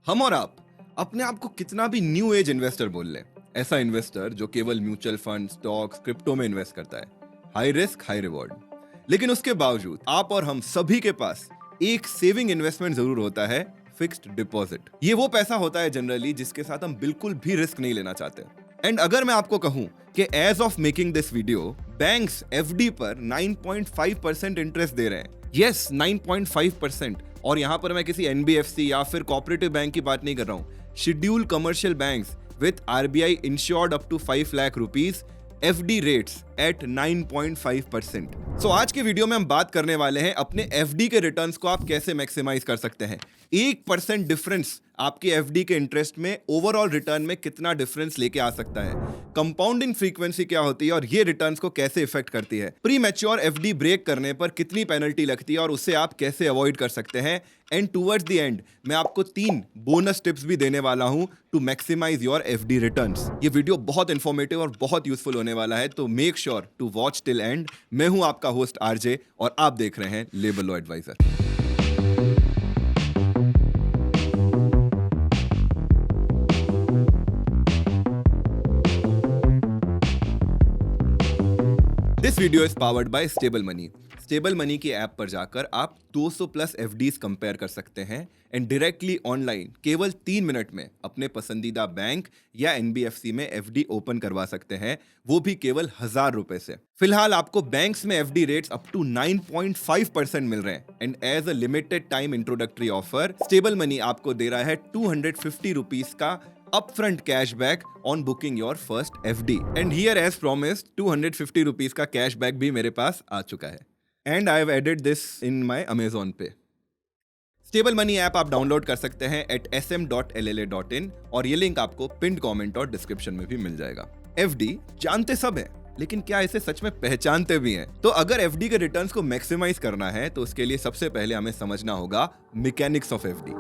हम और आप अपने आप को कितना भी न्यू एज इन्वेस्टर बोल लें, ऐसा इन्वेस्टर जो केवल म्यूचुअल फंड, स्टॉक्स, क्रिप्टो में इन्वेस्ट करता है, हाई रिस्क हाई रिवॉर्ड। लेकिन उसके बावजूद आप और हम सभी के पास एक सेविंग इन्वेस्टमेंट जरूर होता है, फिक्स्ड डिपॉजिट। ये वो पैसा होता है जनरली जिसके साथ हम बिल्कुल भी रिस्क नहीं लेना चाहते। एंड अगर मैं आपको कहूं कि as of making this video banks FD पर 9.5% इंटरेस्ट दे रहे हैं, यस 9.5%। और यहां पर मैं किसी एनबीएफसी या फिर कोऑपरेटिव बैंक की बात नहीं कर रहा हूं, schedule commercial banks with RBI insured up to 5 lakh rupees FD rates at 9.5%। सो आज के वीडियो में हम बात करने वाले हैं अपने एफडी के रिटर्न्स को आप कैसे मैक्सिमाइज कर सकते हैं। 1% डिफरेंस आपके एफडी के इंटरेस्ट में ओवरऑल रिटर्न में कितना डिफरेंस लेके आ सकता है, कंपाउंडिंग फ्रीक्वेंसी क्या होती है और ये रिटर्न्स को कैसे इफेक्ट करती है, प्री मैच्योर एफडी ब्रेक करने पर कितनी पेनल्टी लगती है और उससे आप कैसे अवॉइड कर सकते हैं। एंड टुवर्ड्स द एंड मैं आपको 3 बोनस टिप्स भी देने वाला हूं to maximise your FD returns. ये वीडियो बहुत इंफॉर्मेटिव और बहुत यूजफुल होने वाला है, तो make sure to watch till end. मैं हूं आपका होस्ट आरजे और आप देख रहे हैं labour law adviser. This video is powered by Stable Money. Stable Money की ऐप पर जाकर आप 200 प्लस एफडीज कंपेयर कर सकते हैं एंड डायरेक्टली ऑनलाइन केवल 3 मिनट में अपने पसंदीदा बैंक या एनबीएफसी में एफडी ओपन करवा सकते हैं, वो भी केवल 1000 रुपए से। फिलहाल आपको बैंक्स में एफडी रेट्स अप टू 9.5% मिल रहे हैं and as a limited time introductory offer Stable Money आपको दे रहा है 250 रुपीज का upfront cashback on booking your first FD. And here as promised 250 rupees का cashback भी मेरे पास आ चुका है and I have added this in my Amazon Pay. Stable money app आप डाउनलोड कर सकते हैं at sm.lla.in और ये लिंक आपको पिन्ड कमेंट और डिस्क्रिप्शन में भी मिल जाएगा। FD जानते सब हैं, लेकिन क्या इसे सच में पहचानते भी हैं? तो अगर एफडी के रिटर्न्स को मैक्सिमाइज करना है तो उसके लिए सबसे पहले हमें समझना होगा मैकेनिक्स ऑफ एफडी।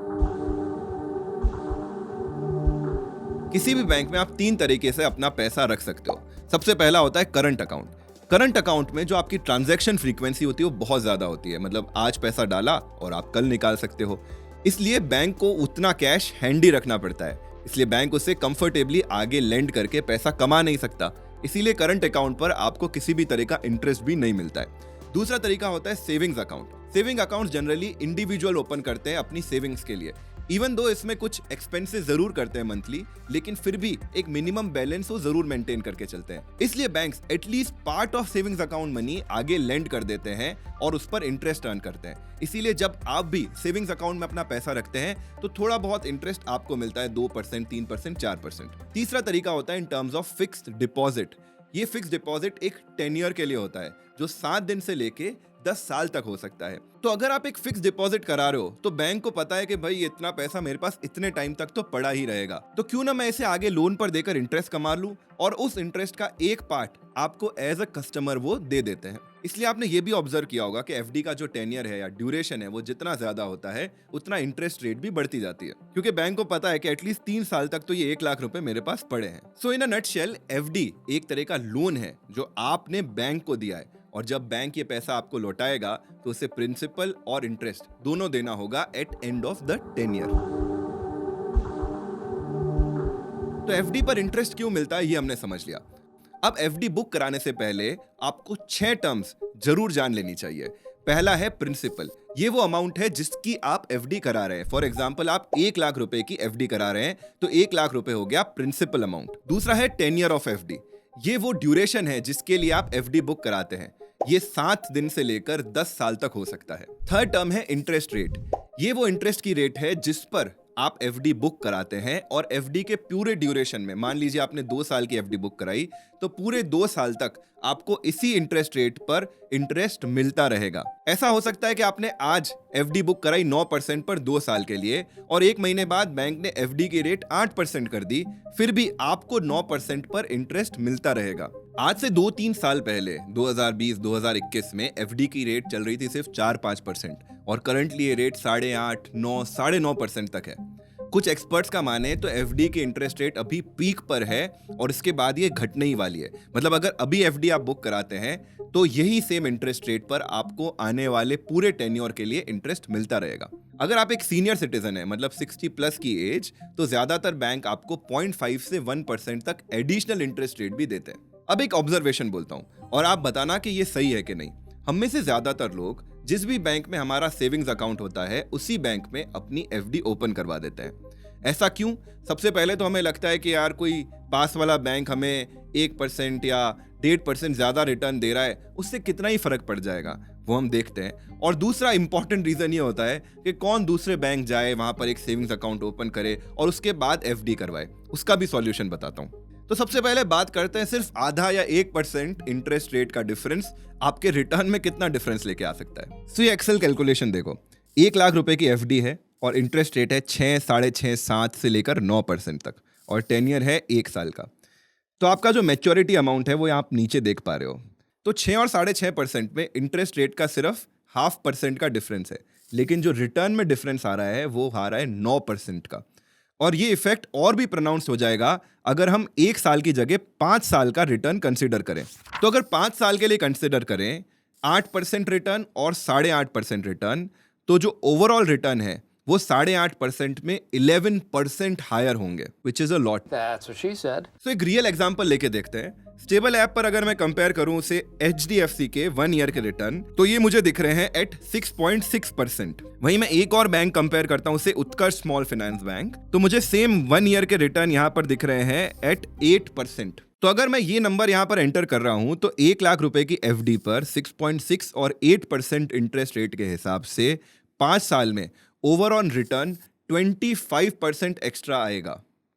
किसी भी बैंक में आप 3 तरीके से अपना पैसा रख सकते हो। सबसे पहला होता है करंट अकाउंट। करंट अकाउंट में जो आपकी ट्रांजैक्शन फ्रीक्वेंसी होती है वो बहुत ज्यादा होती है, मतलब आज पैसा डाला और आप कल निकाल सकते हो। इसलिए बैंक को उतना कैश हैंडी रखना पड़ता है, इसलिए बैंक उससे कंफर्टेबली आगे लेंड करके पैसा कमा नहीं सकता। इसीलिए करंट अकाउंट पर आपको किसी भी तरह का इंटरेस्ट भी नहीं मिलता है। दूसरा तरीका होता है savings account. Saving account generally individual open करते हैं अपनी सेविंग्स के लिए। इवन दो इसमें कुछ एक्सपेंसेस जरूर करते हैं मंथली, लेकिन फिर भी एक मिनिमम बैलेंस वो जरूर मेंटेन करके चलते हैं। इसलिए banks at least part of savings account money आगे लेंड कर देते हैं और उस पर इंटरेस्ट अर्न करते हैं। इसीलिए जब आप भी सेविंग्स अकाउंट में अपना पैसा रखते हैं तो थोड़ा बहुत इंटरेस्ट आपको मिलता है, 2%, 3%, 4%। तीसरा तरीका होता है in terms of fixed deposit. ये फिक्स डिपॉजिट एक टेन्योर के लिए होता है जो 7 दिन से लेके 10 साल तक हो सकता है। तो अगर आप एक फिक्स डिपॉजिट करा रहे हो तो बैंक को पता है कि भाई इतना पैसा मेरे पास इतने टाइम तक तो पड़ा ही रहेगा, तो क्यों ना मैं इसे आगे लोन पर देकर इंटरेस्ट कमा लूं और उस इंटरेस्ट का एक पार्ट आपको एज अ कस्टमर वो दे देते हैं। इसलिए आपने ये भी ऑब्जर्व किया होगा कि एफडी का जो टेन्योर है या ड्यूरेशन है वो जितना ज्यादा होता है उतना इंटरेस्ट रेट भी बढ़ती जाती है, क्योंकि बैंक को पता है कि एटलीस्ट 3 साल तक तो ये 1 लाख रुपए मेरे पास पड़े हैं। सो इन अ नटशेल एफडी एक तरह का लोन है जो आपने बैंक को दिया है और जब बैंक ये पैसा आपको लौटाएगा तो उसे प्रिंसिपल और इंटरेस्ट दोनों देना होगा at end of the tenure. तो एफडी पर इंटरेस्ट क्यों मिलता है ये हमने समझ लिया। अब एफडी बुक कराने से पहले आपको 6 टर्म्स जरूर जान लेनी चाहिए। पहला है प्रिंसिपल। ये वो अमाउंट है जिसकी आप एफडी करा रहे हैं। फॉर एग्जांपल आप 1 लाख रुपए की एफडी करा रहे हैं तो 1 लाख रुपए हो गया प्रिंसिपल अमाउंट। दूसरा है टेन्योर ऑफ एफडी। ये वो ड्यूरेशन है जिसके लिए आप एफडी बुक कराते हैं। ये 7 दिन से लेकर 10 साल तक हो सकता है। थर्ड टर्म है इंटरेस्ट रेट। ये वो इंटरेस्ट की रेट है जिस पर आप एफडी बुक कराते हैं और एफडी के पूरे ड्यूरेशन में, मान लीजिए आपने 2 साल की एफडी बुक कराई तो पूरे 2 साल तक आपको इसी इंटरेस्ट रेट पर इंटरेस्ट मिलता रहेगा। ऐसा हो सकता है कि आपने आज एफडी बुक कराई 9% पर 2 साल के लिए और 1 महीने बाद बैंक ने एफडी की रेट 8% कर दी, फिर भी आपको 9% पर इंटरेस्ट मिलता रहेगा। आज से 2-3 साल पहले 2020-2021 में एफडी की रेट चल रही थी सिर्फ 4-5% और करंटली ये रेट 8.5, 9, 9.5% तक है। कुछ एक्सपर्ट्स का माने तो एफडी की इंटरेस्ट रेट अभी पीक पर है और इसके बाद ये घटने ही वाली है। मतलब अगर अभी एफडी आप बुक कराते हैं तो यही सेम इंटरेस्ट रेट पर आपको आने वाले पूरे टेन्योर के लिए इंटरेस्ट मिलता रहेगा। अगर आप एक सीनियर सिटीजन है, मतलब 60 प्लस की एज, तो ज्यादातर बैंक आपको 0.5 से 1% तक एडिशनल इंटरेस्ट रेट भी देते हैं। अब एक ऑब्जर्वेशन बोलता हूँ और आप बताना कि ये सही है कि नहीं। हम में से ज्यादातर लोग जिस भी बैंक में हमारा सेविंग्स अकाउंट होता है उसी बैंक में अपनी एफडी ओपन करवा देते हैं। ऐसा क्यों? सबसे पहले तो हमें लगता है कि यार कोई पास वाला बैंक हमें 1% या 1.5% ज्यादा रिटर्न दे रहा है, उससे कितना ही फर्क पड़ जाएगा, वो हम देखते हैं। और दूसरा इंपॉर्टेंट रीजन ये होता है कि कौन दूसरे बैंक जाए, वहां पर एक सेविंग्स अकाउंट ओपन करे और उसके बाद एफडी करवाए। उसका भी सॉल्यूशन बताता हूँ। तो सबसे पहले बात करते हैं सिर्फ आधा या 1% इंटरेस्ट रेट का डिफरेंस आपके रिटर्न में कितना डिफरेंस लेके आ सकता है। सो ये एक्सेल कैलकुलेशन देखो, 1 लाख रुपए की एफडी है और इंटरेस्ट रेट है 6, 6.5, 7 से लेकर 9% तक और टेन्योर है 1 साल का। तो आपका जो मैच्योरिटी अमाउंट है वो आप नीचे देख पा रहे हो। तो 6 और 6.5% में इंटरेस्ट रेट का सिर्फ 0.5% का डिफरेंस है, लेकिन जो रिटर्न में डिफरेंस आ रहा है वो आ रहा है 9% का। और ये इफेक्ट और भी प्रोनाउंस हो जाएगा अगर हम 1 साल की जगह 5 साल का रिटर्न कंसीडर करें। तो अगर 5 साल के लिए कंसीडर करें 8% रिटर्न और 8.5% रिटर्न, तो जो ओवरऑल रिटर्न है वो 8.5% में 11% हायर होंगे, which is a lot. That's what she said. सो एक रियल एग्जांपल लेके देखते हैं। स्टेबल ऐप पर अगर मैं कंपेयर करूं उसे HDFC के 1 ईयर के रिटर्न, तो ये मुझे दिख रहे हैं एट 6.6%। वहीं मैं एक और बैंक कंपेयर करता हूं, उसे उत्कर्ष स्मॉल फाइनेंस बैंक, तो मुझे सेम 1 ईयर के रिटर्न यहां पर दिख रहे हैं एट 8%। तो अगर मैं ये नंबर यहां पर एंटर कर रहा हूं तो 1 लाख रुपए की एफडी पर 6.6 और 8% इंटरेस्ट रेट के हिसाब से 5 साल में ओवरऑल रिटर्न 25% एक्स्ट्रा आएगा।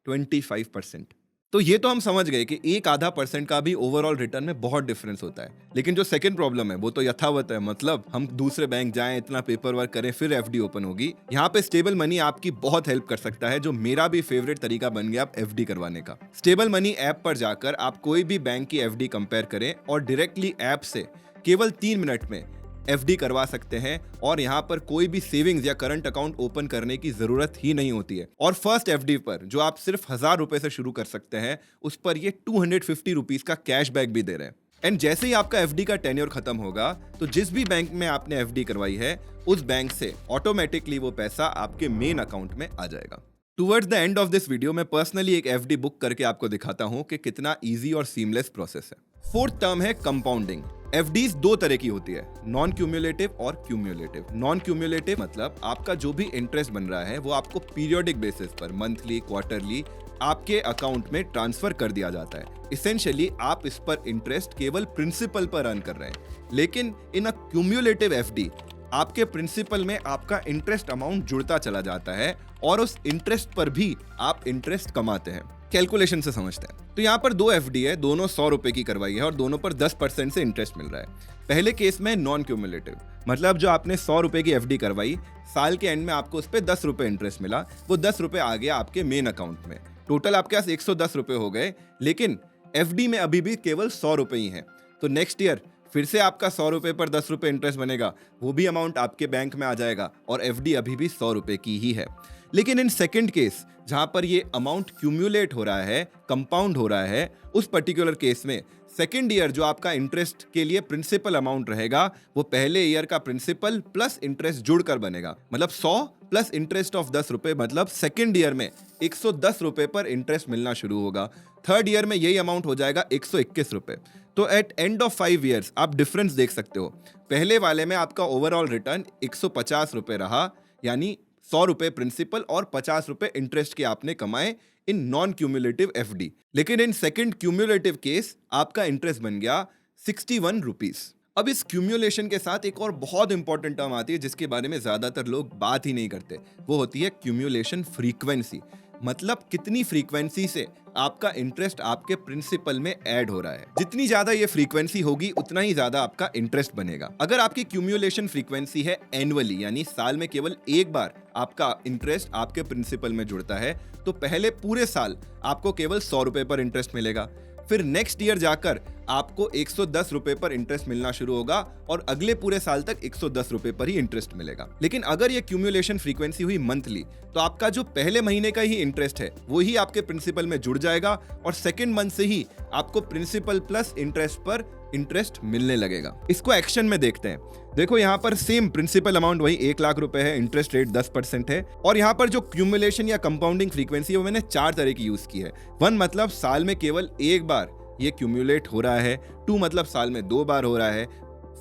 25%। तो ये तो हम समझ गए कि 0.5% का भी ओवरऑल रिटर्न में बहुत डिफरेंस होता है। लेकिन जो सेकंड प्रॉब्लम है वो तो यथावत है, मतलब हम दूसरे बैंक जाएं, इतना पेपर वर्क करें, फिर एफडी ओपन होगी। यहाँ पे स्टेबल मनी आपकी बहुत हेल्प कर सकता है, जो मेरा भी फेवरेट तरीका बन गया अब एफडी करवाने का। स्टेबल मनी ऐप पर जाकर आप कोई भी बैंक की एफडी कंपेयर करें और डायरेक्टली ऐप से केवल 3 मिनट में एफडी करवा सकते हैं और यहाँ पर कोई भी सेविंग्स या करंट अकाउंट ओपन करने की जरूरत ही नहीं होती है। और फर्स्ट एफडी पर जो आप सिर्फ 1000 रुपए से शुरू कर सकते हैं, उस पर ये 250 रुपीज का कैशबैक भी दे रहे हैं। एंड जैसे ही आपका एफडी का टेन्योर खत्म होगा तो जिस भी बैंक में आपने एफडी करवाई है उस बैंक से ऑटोमेटिकली वो पैसा आपके मेन अकाउंट में आ जाएगा। Towards the end of this video मैं पर्सनली एक एफडी बुक करके आपको दिखाता हूं कि कितना इजी और सीमलेस प्रोसेस है। फोर्थ टर्म है कंपाउंडिंग। एफडीज 2 तरह की होती है, नॉन क्यूमुलेटिव और क्यूमुलेटिव। नॉन क्यूमुलेटिव मतलब आपका जो भी इंटरेस्ट बन रहा है वो आपको पीरियोडिक बेसिस पर मंथली, क्वार्टरली आपके अकाउंट में ट्रांसफर कर दिया जाता है। इसेंशियली आप इस पर इंटरेस्ट केवल प्रिंसिपल पर अर्न कर रहे हैं। लेकिन इन अ क्यूमुलेटिव एफडी आपके प्रिंसिपल में आपका इंटरेस्ट अमाउंट जुड़ता चला जाता है और उस इंटरेस्ट पर भी आप इंटरेस्ट कमाते हैं। कैलकुलेशन से समझते हैं। तो यहाँ पर 2 एफडी है, दोनों 100 रुपए की करवाई है और दोनों पर 10% से इंटरेस्ट मिल रहा है। पहले केस में नॉन क्यूमुलेटिव, मतलब जो आपने 100 रुपए की एफडी करवाई, साल के एंड में आपको उस पर 10 रुपए इंटरेस्ट मिला, वो 10 रुपए आ गया आपके मेन अकाउंट में। टोटल आपके पास 110 रुपए हो गए, लेकिन एफडी में अभी भी केवल 100 रुपए ही है। तो नेक्स्ट ईयर फिर से आपका 100 रुपए पर 10 रुपए इंटरेस्ट बनेगा, वो भी अमाउंट आपके बैंक में आ जाएगा और एफडी अभी भी 100 रुपए की ही है। लेकिन इन सेकंड केस जहां पर ये अमाउंट क्यूमुलेट हो रहा है, कंपाउंड हो रहा है, उस पर्टिकुलर केस में सेकंड ईयर जो आपका इंटरेस्ट के लिए प्रिंसिपल अमाउंट रहेगा वो पहले ईयर का प्रिंसिपल प्लस इंटरेस्ट जुड़कर बनेगा। मतलब 100 प्लस इंटरेस्ट ऑफ 10 रुपए, मतलब सेकंड ईयर में 110 रुपए पर इंटरेस्ट मिलना शुरू होगा। थर्ड ईयर में यही अमाउंट हो जाएगा 121 रुपए। तो एट एंड ऑफ 5 ईयर्स आप डिफरेंस देख सकते हो। पहले वाले में आपका ओवरऑल रिटर्न 150 रुपए रहा, यानी 100 रुपए प्रिंसिपल और 50 रुपए इंटरेस्ट के आपने कमाए इन नॉन क्यूमुलेटिव एफडी। लेकिन इन सेकंड क्यूमुलेटिव केस आपका इंटरेस्ट बन गया 61 रुपीज। अब इस क्यूमुलेशन के साथ एक और बहुत इंपॉर्टेंट टर्म आती है जिसके बारे में ज्यादातर लोग बात ही नहीं करते, वो होती है क्यूमुलेशन फ्रीक्वेंसी। मतलब कितनी फ्रीक्वेंसी से आपका इंटरेस्ट आपके प्रिंसिपल में ऐड हो रहा है। जितनी ज्यादा ये फ्रीक्वेंसी होगी उतना ही ज्यादा आपका इंटरेस्ट बनेगा। अगर आपकी क्यूमुलेशन फ्रीक्वेंसी है एनुअली, यानी साल में केवल एक बार आपका इंटरेस्ट आपके प्रिंसिपल में जुड़ता है, तो पहले पूरे साल आपको केवल 100 रुपए पर इंटरेस्ट मिलेगा। फिर नेक्स्ट ईयर जाकर आपको 110 रुपए पर इंटरेस्ट मिलना शुरू होगा और अगले पूरे साल तक 110 रुपए पर ही इंटरेस्ट मिलेगा। लेकिन अगर ये क्यूमुलेशन फ्रीक्वेंसी हुई मंथली, तो आपका जो पहले महीने का ही इंटरेस्ट है वो ही आपके प्रिंसिपल में जुड़ जाएगा और सेकेंड मंथ से ही आपको प्रिंसिपल प्लस इंटरेस्ट पर इंटरेस्ट मिलने लगेगा। इसको एक्शन में देखते हैं। देखो यहाँ पर सेम प्रिंसिपल अमाउंट वही 1 लाख रुपए है, इंटरेस्ट रेट 10% है और यहाँ पर जो क्यूमुलेशन या कंपाउंडिंग फ्रीक्वेंसी है वो मैंने 4 तरह की यूज की है। 1 मतलब साल में केवल एक बार ये क्यूमुलेट हो रहा है, 2 मतलब साल में 2 बार हो रहा है,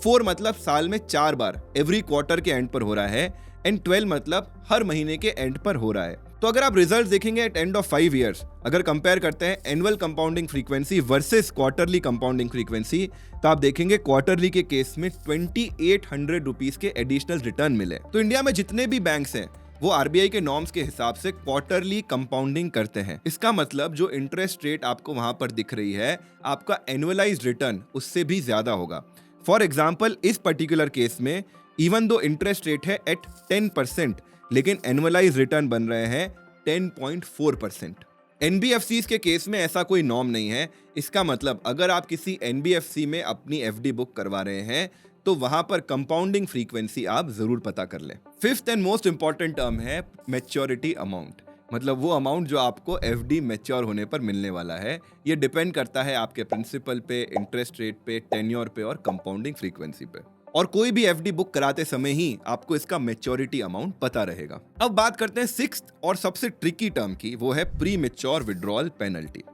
4 मतलब साल में 4 बार एवरी क्वार्टर के एंड पर हो रहा है एंड 12 मतलब हर महीने के एंड पर हो रहा है। तो अगर आप रिजल्ट देखेंगे एट एंड ऑफ 5 इयर्स, अगर कंपेयर करते हैं annual compounding frequency versus quarterly compounding frequency, तो आप देखेंगे क्वार्टरली के केस में 2800 रुपीस के एडिशनल रिटर्न मिले। तो इंडिया में जितने भी बैंक्स हैं वो आरबीआई के नॉर्म्स के हिसाब से क्वार्टरली कंपाउंडिंग करते हैं। इसका मतलब जो इंटरेस्ट रेट आपको वहां पर दिख रही है, आपका एनुअलाइज्ड रिटर्न उससे भी ज्यादा होगा। फॉर एग्जाम्पल इस पर्टिकुलर केस में इवन दो इंटरेस्ट रेट है एट 10%, लेकिन एनुअलाइज रिटर्न बन रहे हैं 10.4%। एनबीएफसीज के केस में ऐसा कोई नॉर्म नहीं है। इसका मतलब अगर आप किसी एनबीएफसी में अपनी एफडी बुक करवा रहे हैं तो वहां पर कंपाउंडिंग फ्रीक्वेंसी आप जरूर पता कर लें। Fifth and most important term है मैच्योरिटी अमाउंट, मतलब वो अमाउंट जो आपको एफडी मैच्योर होने पर मिलने वाला है। ये डिपेंड करता है आपके प्रिंसिपल पे, इंटरेस्ट रेट पे, टेन्योर पे और कंपाउंडिंग फ्रीक्वेंसी पे। और कोई भी एफडी बुक कराते समय ही आपको इसका मैच्योरिटी अमाउंट पता रहेगा। अब बात करते हैं सिक्स्थ और सबसे ट्रिकी टर्म की, वो है प्री मैच्योर विड्रॉल पेनल्टी।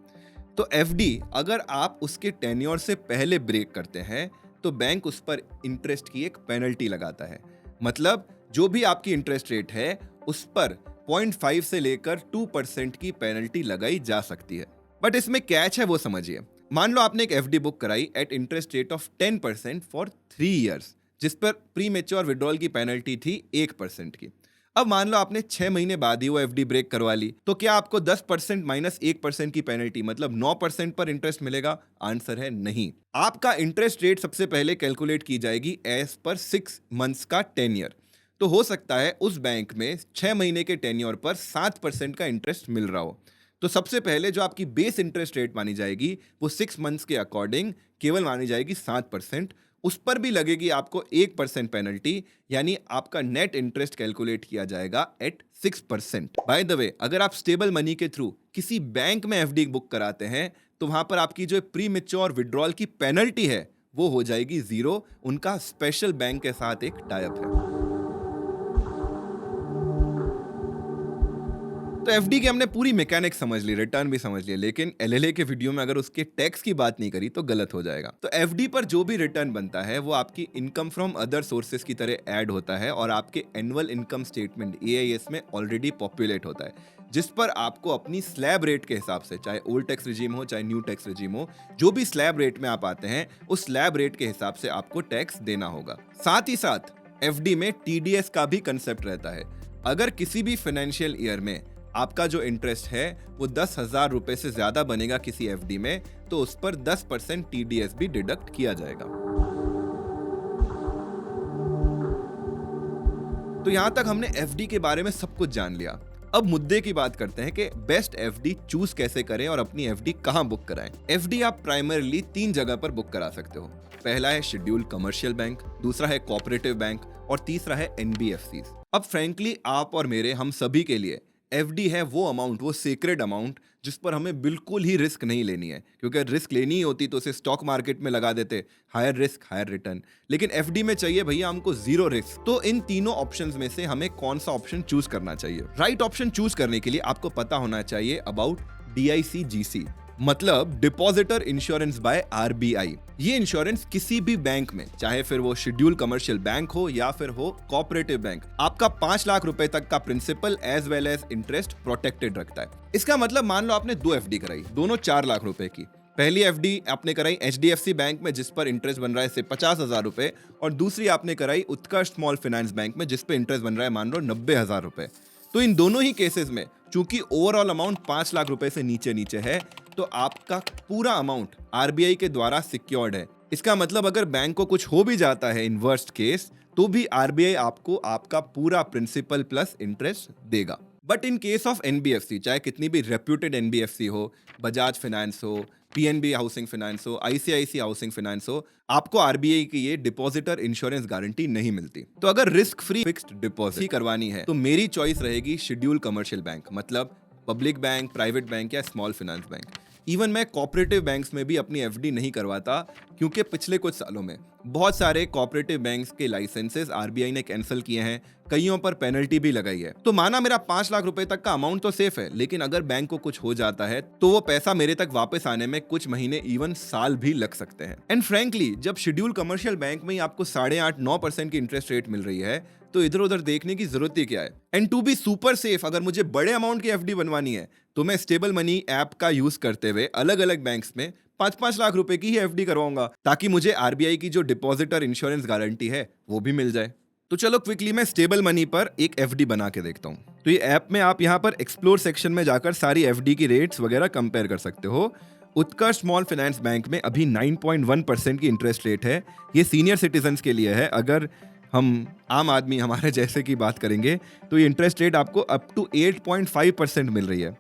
तो एफडी अगर आप उसके टेन्योर से पहले ब्रेक करते हैं तो बैंक उस पर इंटरेस्ट की एक पेनल्टी लगाता है। मतलब जो भी आपकी इंटरेस्ट रेट है उस पर 0.5 से लेकर 2% की पेनल्टी लगाई जा सकती है। बट इसमें कैच है वो समझिए। मान लो आपने एक एफडी बुक कराई at interest rate of 10% for 3 years, जिस पर प्री मैच्योर विड्रॉल की पेनल्टी थी 1% की। अब मान लो आपने 6 महीने बाद ही वो एफडी ब्रेक करवा ली, तो क्या आपको 10% माइनस 1% की पेनल्टी मतलब 9% पर इंटरेस्ट मिलेगा? आंसर है नहीं। आपका इंटरेस्ट रेट सबसे पहले कैलकुलेट की जाएगी एज पर 6 मंथ्स का टेन्योर। तो हो सकता है उस बैंक में 6 महीने के टेन्योर पर 7% का इंटरेस्ट मिल रहा हो। तो सबसे पहले जो आपकी बेस इंटरेस्ट रेट मानी जाएगी वो 6 मंथ्स के अकॉर्डिंग केवल मानी जाएगी 7%। उस पर भी लगेगी आपको 1% पेनल्टी, यानी आपका नेट इंटरेस्ट कैलकुलेट किया जाएगा एट 6%। बाय द वे, अगर आप स्टेबल मनी के थ्रू किसी बैंक में एफडी बुक कराते हैं तो वहां पर आपकी जो प्री मैच्योर विड्रॉल की पेनल्टी है वो हो जाएगी 0। उनका स्पेशल बैंक के साथ एक टाई अप है। तो एफडी की हमने पूरी मैकेनिक समझ ली, रिटर्न भी समझ लिया, लेकिन एलएलए के वीडियो में अगर उसके टैक्स की बात नहीं करी तो गलत हो जाएगा। तो एफडी पर जो भी रिटर्न बनता है वो आपकी इनकम फ्रॉम अदर सोर्सेज की तरह ऐड होता है और आपके एनुअल इनकम स्टेटमेंट एआईएस में ऑलरेडी पॉपुलेट होता है, जिस पर आपको अपनी स्लैब रेट के हिसाब से, चाहे ओल्ड टैक्स रिजीम हो चाहे न्यू टैक्स रिजीम हो, जो भी स्लैब रेट में आप आते हैं उस स्लैब रेट के हिसाब से आपको टैक्स देना होगा। साथ ही साथ एफडी में टीडीएस का भी कंसेप्ट रहता है। अगर किसी भी फाइनेंशियल ईयर में आपका जो इंटरेस्ट है वो 10,000 रुपए से ज्यादा बनेगा किसी एफडी में, तो उस पर 10% टीडीएस भी डिडक्ट किया जाएगा। तो यहां तक हमने एफडी के बारे में सब कुछ जान लिया। अब मुद्दे की बात करते हैं कि बेस्ट एफडी चूज कैसे करें और अपनी एफडी कहां बुक कराएं। एफडी आप प्राइमरीली 3 जगह पर बुक करा सकते हो। पहला है शेड्यूल कमर्शियल बैंक, दूसरा है कोऑपरेटिव बैंक और तीसरा है एनबीएफसी। अब फ्रैंकली आप और मेरे, हम सभी के लिए एफडी है वो अमाउंट, वो सीक्रेट अमाउंट जिस पर हमें बिल्कुल ही रिस्क नहीं लेनी है, क्योंकि रिस्क लेनी ही होती तो उसे स्टॉक मार्केट में लगा देते, हायर रिस्क हायर रिटर्न। लेकिन एफडी में चाहिए भैया हमको 0 रिस्क। तो इन तीनों ऑप्शंस में से हमें कौन सा ऑप्शन चूज करना चाहिए? राइट ऑप्शन चूज करने के लिए आपको पता होना चाहिए अबाउट डीआईसीजीसी, मतलब डिपॉजिटर इंश्योरेंस बाय आरबीआई। ये इंश्योरेंस किसी भी बैंक में, चाहे फिर वो शेड्यूल कमर्शियल बैंक हो या फिर हो कोऑपरेटिव बैंक, आपका 5 लाख रुपए तक का principal as well as interest protected रखता है। इसका मतलब मान लो आपने 2 एफडी कराई, दोनों 4 लाख रुपए की। पहली एफडी आपने कराई एचडीएफसी बैंक में जिस पर इंटरेस्ट बन रहा है 50,000 रुपए, और दूसरी आपने कराई उत्कर्ष स्मॉल फाइनेंस बैंक में जिस पे इंटरेस्ट बन रहा है मान लो 90,000 रुपए। तो इन दोनों ही केसेस में चूंकि ओवरऑल अमाउंट 5 लाख रुपए से नीचे है, तो आपका पूरा अमाउंट आरबीआई के द्वारा सिक्योर्ड है। इसका मतलब अगर बैंक को कुछ हो भी जाता है इन वर्स्ट केस, तो भी आरबीआई आपको आपका पूरा प्रिंसिपल प्लस इंटरेस्ट देगा। But in case of NBFC, चाहे कितनी भी रेप्यूटेड एनबीएफसी हो, बजाज फाइनेंस हो, पीएनबी हाउसिंग फाइनेंस हो, आईसीआईसी हाउसिंग फाइनेंस हो, आपको आरबीआई की ये डिपॉजिटर इंश्योरेंस गारंटी नहीं मिलती। तो अगर रिस्क फ्री फिक्स्ड डिपॉजिट ही करवानी है तो मेरी चॉइस रहेगी शेड्यूल कमर्शियल बैंक, मतलब पब्लिक बैंक, प्राइवेट बैंक या स्मॉल फाइनेंस बैंक। इवन मैं कोऑपरेटिव बैंक्स में भी अपनी एफडी नहीं करवाता, क्योंकि पिछले कुछ सालों में बहुत सारे कोऑपरेटिव बैंक्स के लाइसेंसेस आरबीआई ने कैंसिल किए हैं, कईयों पर पेनल्टी भी लगाई है। तो माना मेरा 5 लाख रुपए तक का अमाउंट तो सेफ है, लेकिन अगर बैंक को कुछ हो जाता है तो वो पैसा मेरे तक वापस आने में कुछ महीने इवन साल भी लग सकते हैं। एंड फ्रेंकली, जब शेड्यूल कमर्शियल बैंक में ही आपको 8.5-9% की इंटरेस्ट रेट मिल रही है, तो इधर उधर देखने की जरूरत ही क्या है। And to be super safe, अगर मुझे बड़े अमाउंट की एफडी बनवानी है तो मैं स्टेबल मनी ऐप का यूज करते हुए अलग अलग बैंक्स में 5-5 लाख रुपए की ही एफडी करवाऊंगा, ताकि मुझे आरबीआई की जो डिपॉजिटर इंश्योरेंस गारंटी है वो भी मिल जाए। तो चलो क्विकली मैं स्टेबल मनी पर एक एफडी बना के देखता हूँ। तो ये ऐप में आप यहाँ पर एक्सप्लोर सेक्शन में जाकर सारी एफडी की रेट्स वगैरह कंपेयर कर सकते हो। उत्कर्ष स्मॉल फाइनेंस बैंक में अभी 9.1% की इंटरेस्ट रेट है। ये सीनियर सिटीजन्स के लिए है। अगर हम आम आदमी हमारे जैसे की बात करेंगे तो ये इंटरेस्ट रेट आपको अप टू 8.5% मिल रही है।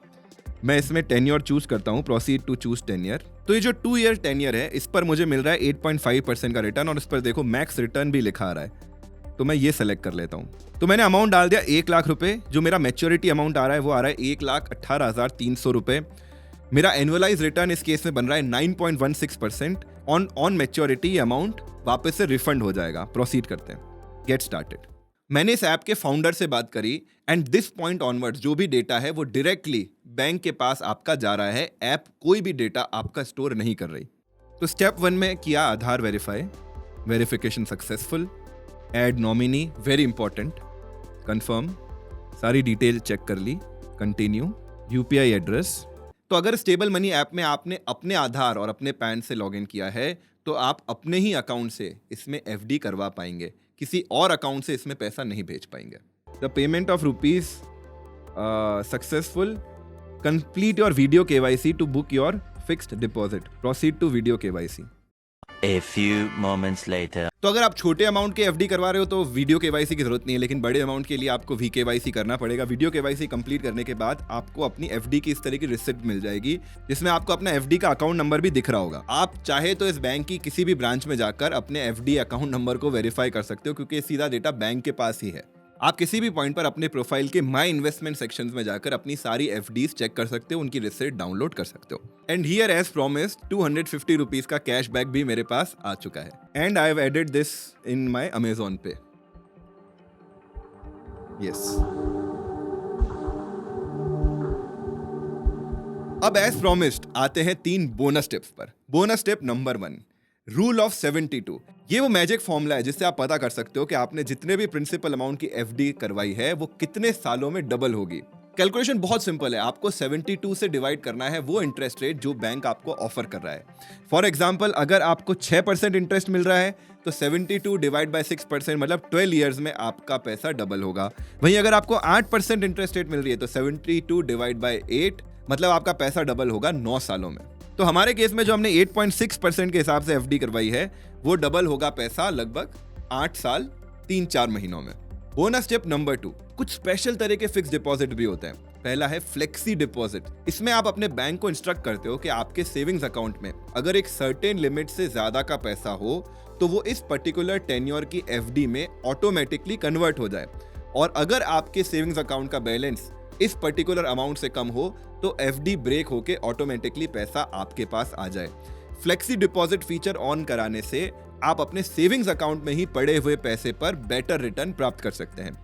मैं इसमें टेन्योर चूज करता हूँ, प्रोसीड टू चूज टेन्योर। तो ये जो 2 ईयर टेन्योर है, इस पर मुझे मिल रहा है 8.5% का रिटर्न, और इस पर देखो मैक्स रिटर्न भी लिखा आ रहा है। तो मैं ये सेलेक्ट कर लेता हूँ। तो मैंने अमाउंट डाल दिया 1 लाख रुपए। जो मेरा मैच्योरिटी अमाउंट आ रहा है वो आ रहा है 1,18,300 रुपए। मेरा एनुअलाइज रिटर्न इस केस में बन रहा है 9.16%। ऑन मैच्योरिटी अमाउंट वापस से रिफंड हो जाएगा। प्रोसीड करते हैं, गेट स्टार्टेड। मैंने इस ऐप के फाउंडर से बात करी, एंड दिस पॉइंट ऑनवर्ड्स जो भी डेटा है वो डायरेक्टली बैंक के पास आपका जा रहा है। ऐप कोई भी डेटा आपका स्टोर नहीं कर रही। तो स्टेप 1 में किया Aadhaar verify, verification successful, add nominee very important, confirm, सारी डिटेल चेक कर ली, कंटिन्यू, यूपीआई एड्रेस। तो अगर स्टेबल मनी ऐप में आपने अपने आधार और अपने पैन से लॉगिन किया है तो आप अपने ही अकाउंट से इसमें एफडी करवा पाएंगे, किसी और अकाउंट से इसमें पैसा नहीं भेज पाएंगे। The payment of rupees successful, complete your video KYC to book your fixed deposit, proceed to video KYC. A few moments later. तो अगर आप छोटे अमाउंट के एफडी करवा रहे हो तो वीडियो केवाईसी की जरूरत नहीं है, लेकिन बड़े अमाउंट के लिए आपको वी केवाईसी करना पड़ेगा। वीडियो केवाईसी कंप्लीट करने के बाद आपको अपनी एफडी की इस तरह की रिसिप्ट मिल जाएगी, जिसमें आपको अपना एफडी का अकाउंट नंबर भी दिख रहा होगा। आप चाहे तो इस बैंक की किसी भी ब्रांच में जाकर अपने एफडी अकाउंट नंबर को वेरीफाई कर सकते हो, क्योंकि सीधा डेटा बैंक के पास ही है। आप किसी भी पॉइंट पर अपने प्रोफाइल के माई इन्वेस्टमेंट सेक्शंस में जाकर अपनी सारी एफडीज चेक कर सकते हो, उनकी रिसिप्ट डाउनलोड कर सकते हो। And here as promised 250 rupees का कैशबैक भी मेरे पास आ चुका है, and I have added this in my Amazon Pay. Yes, अब एज प्रॉमिस्ड आते हैं 3 बोनस टिप्स पर। Bonus tip number 1, rule of 72। ये वो मैजिक फॉर्मूला है जिससे आप पता कर सकते हो कि आपने जितने भी प्रिंसिपल अमाउंट की एफडी करवाई है वो कितने सालों में डबल होगी। कैलकुलेशन बहुत सिंपल है, आपको 72 से डिवाइड करना है वो इंटरेस्ट रेट जो बैंक आपको ऑफर कर रहा है। फॉर एग्जांपल, अगर आपको 6% इंटरेस्ट मिल रहा है तो 72 डिवाइड बाय 6% मतलब 12 ईयर्स में आपका पैसा डबल होगा। वहीं अगर आपको 8% इंटरेस्ट रेट मिल रही है तो 72 डिवाइड बाय 8 मतलब आपका पैसा डबल होगा 9 सालों में। तो हमारे केस में जो हमने 8.6% के हिसाब से एफडी करवाई है वो डबल होगा पैसा लगभग 8 साल 3-4 महीनों में। बोनस टिप नंबर 2, कुछ स्पेशल तरह के फिक्स डिपॉजिट भी होते हैं। पहला है फ्लेक्सी डिपॉजिट। इसमें आप अपने बैंक को इंस्ट्रक्ट करते हो कि आपके सेविंग्स अकाउंट में अगर एक सर्टेन लिमिट से ज्यादा का पैसा हो तो वो इस पर्टिकुलर टेन्योर की एफडी में ऑटोमेटिकली कन्वर्ट हो जाए, और अगर आपके सेविंग्स अकाउंट का बैलेंस इस पर्टिकुलर अमाउंट से कम हो तो एफडी ब्रेक होके ऑटोमेटिकली पैसा आपके पास आ जाए। फ्लेक्सी डिपॉजिट फीचर ऑन कराने से आप अपने सेविंग्स अकाउंट में ही पड़े हुए पैसे पर बेटर रिटर्न प्राप्त कर सकते हैं।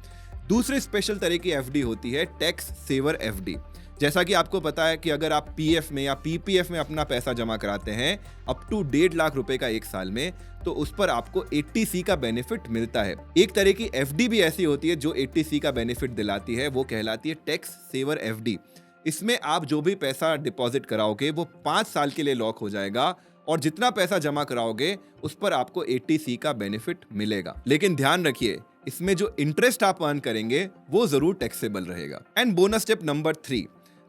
दूसरी स्पेशल तरह की एफडी होती है टैक्स सेवर एफडी। जैसा कि आपको पता है कि अगर आप पीएफ में या पीपीएफ में अपना पैसा जमा कराते हैं अप टू 1.5 लाख रुपए का 1 साल में, तो उस पर आपको 80C का बेनिफिट मिलता है। एक तरह की एफडी भी ऐसी होती है जो 80C का बेनिफिट दिलाती है, वो कहलाती है टैक्स सेवर एफडी। इसमें आप जो भी पैसा डिपॉजिट कराओगे वो 5 साल के लिए लॉक हो जाएगा, और जितना पैसा जमा कराओगे उस पर आपको 80C का बेनिफिट मिलेगा। लेकिन ध्यान रखिए, इसमें जो इंटरेस्ट आप अर्न करेंगे वो जरूर टैक्सेबल रहेगा। एंड बोनस टिप नंबर 3,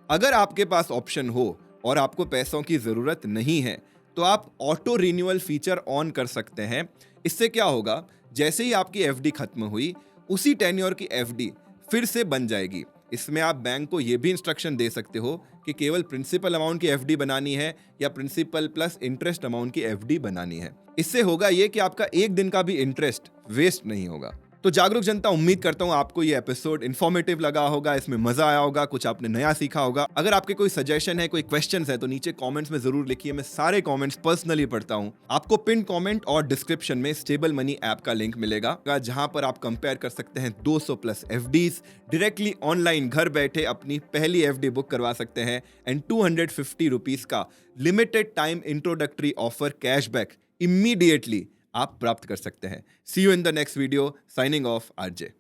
अगर आपके पास ऑप्शन हो और आपको पैसों की जरूरत नहीं है तो आप ऑटो रिन्यूअल फीचर ऑन कर सकते हैं। इससे क्या होगा, जैसे ही आपकी एफडी खत्म हुई उसी टेन्योर की एफडी फिर से बन जाएगी। इसमें आप बैंक को ये भी इंस्ट्रक्शन दे सकते हो कि केवल प्रिंसिपल अमाउंट की एफडी बनानी है या प्रिंसिपल प्लस इंटरेस्ट अमाउंट की एफडी बनानी है। इससे होगा ये कि आपका एक दिन का भी इंटरेस्ट वेस्ट नहीं होगा। तो जागरूक जनता, उम्मीद करता हूं आपको ये एपिसोड इन्फॉर्मेटिव लगा होगा, इसमें मजा आया होगा, कुछ आपने नया सीखा होगा। अगर आपके कोई सजेशन है, कोई क्वेश्चंस है तो नीचे कमेंट्स में जरूर लिखिए, मैं सारे कमेंट्स पर्सनली पढ़ता हूं। आपको पिन कमेंट और डिस्क्रिप्शन में स्टेबल मनी ऐप का लिंक मिलेगा, जहां पर आप कंपेयर कर सकते हैं 200 प्लस एफडीज। डायरेक्टली ऑनलाइन घर बैठे अपनी पहली एफडी बुक करवा सकते हैं एंड 250 रुपीज का limited time introductory offer cashback immediately आप प्राप्त कर सकते हैं। See you in the next video. Signing off, RJ.